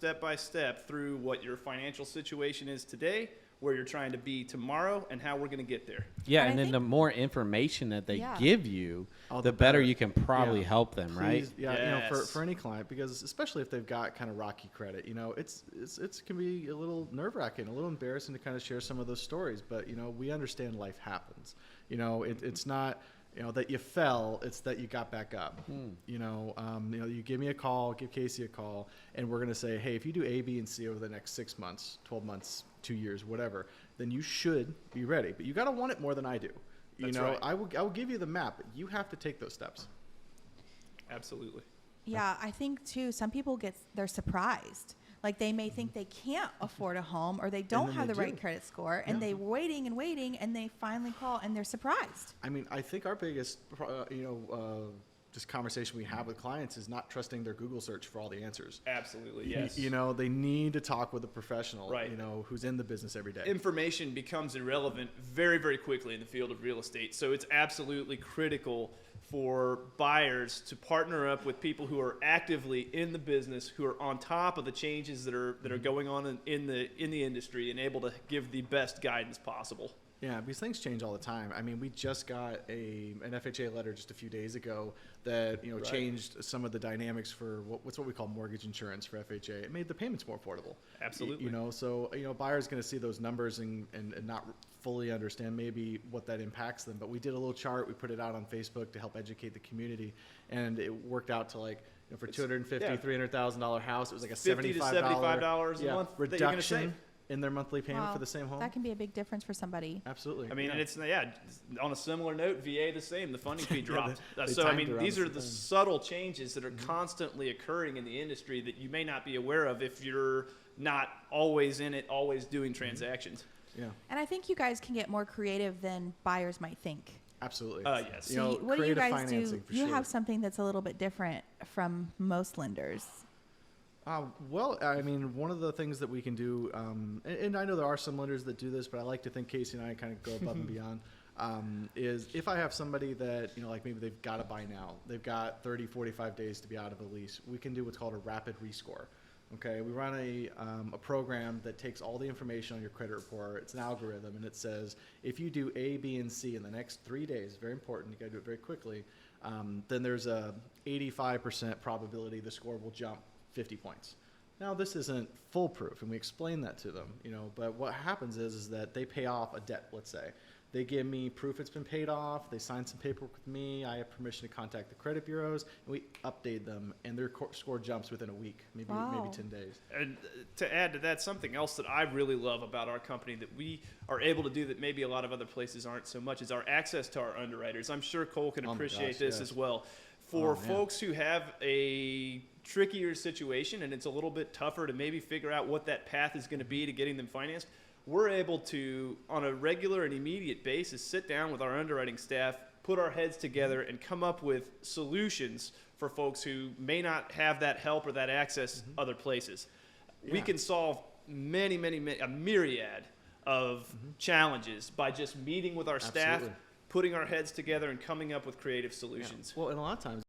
step by step through what your financial situation is today, where you're trying to be tomorrow, and how we're going to get there. Yeah, and then the more information that they give you, the better you can probably help them, right? Yeah, Yes. for any client, because especially if they've got kind of rocky credit, it's can be a little nerve-wracking, a little embarrassing to kind of share some of those stories. But we understand life happens. It's not that you fell; it's that you got back up. You give me a call, give Casey a call, and we're going to say, hey, if you do A, B, and C over the next 6 months, 12 months, 2 years, whatever, then you should be ready. But you got to want it more than I do. That's right. I will give you the map, but you have to take those steps. Absolutely. Yeah, I think too, some people they're surprised. Like they may think they can't afford a home or they don't have the right credit score and they're waiting and they finally call and they're surprised. I mean, I think our biggest, just conversation we have with clients is not trusting their Google search for all the answers. Absolutely, yes. They need to talk with a professional, right. Who's in the business every day. Information becomes irrelevant very, very quickly in the field of real estate. So it's absolutely critical for buyers to partner up with people who are actively in the business, who are on top of the changes that are going on in the industry and able to give the best guidance possible. Yeah, because things change all the time. I mean, we just got an FHA letter just a few days ago that right. changed some of the dynamics for what's what we call mortgage insurance for FHA. It made the payments more affordable. Absolutely. So buyers going to see those numbers and not fully understand maybe what that impacts them. But we did a little chart. We put it out on Facebook to help educate the community, and it worked out to for $250,000, $300,000 house, it was like a $50 to $75 a month reduction in their monthly payment for the same home. That can be a big difference for somebody. Absolutely. I mean, and it's on a similar note, VA the same. The funding fee dropped. These are the subtle changes that are constantly occurring in the industry that you may not be aware of if you're not always in it, always doing transactions. Yeah. And I think you guys can get more creative than buyers might think. Absolutely. Yes. So what do you guys do? You sure. have something that's a little bit different from most lenders. Well, I mean, one of the things that we can do, and I know there are some lenders that do this, but I like to think Casey and I kind of go above and beyond, is if I have somebody that, like maybe they've got to buy now, they've got 30, 45 days to be out of a lease, we can do what's called a rapid rescore. Okay, we run a program that takes all the information on your credit report. It's an algorithm, and it says if you do A, B, and C in the next 3 days, very important, you got to do it very quickly, then there's a 85% probability the score will jump 50 points. Now, this isn't foolproof, and we explain that to them, but what happens is that they pay off a debt, let's say. They give me proof it's been paid off, they sign some paperwork with me, I have permission to contact the credit bureaus, and we update them, and their score jumps within a week, maybe 10 days. And to add to that, something else that I really love about our company that we are able to do that maybe a lot of other places aren't so much is our access to our underwriters. I'm sure Cole can appreciate this as well. For folks who have a trickier situation and it's a little bit tougher to maybe figure out what that path is going to be to getting them financed, we're able to, on a regular and immediate basis, sit down with our underwriting staff, put our heads together, and come up with solutions for folks who may not have that help or that access other places. Yeah. We can solve a myriad of challenges by just meeting with our staff, putting our heads together, and coming up with creative solutions. Yeah. Well, and a lot of times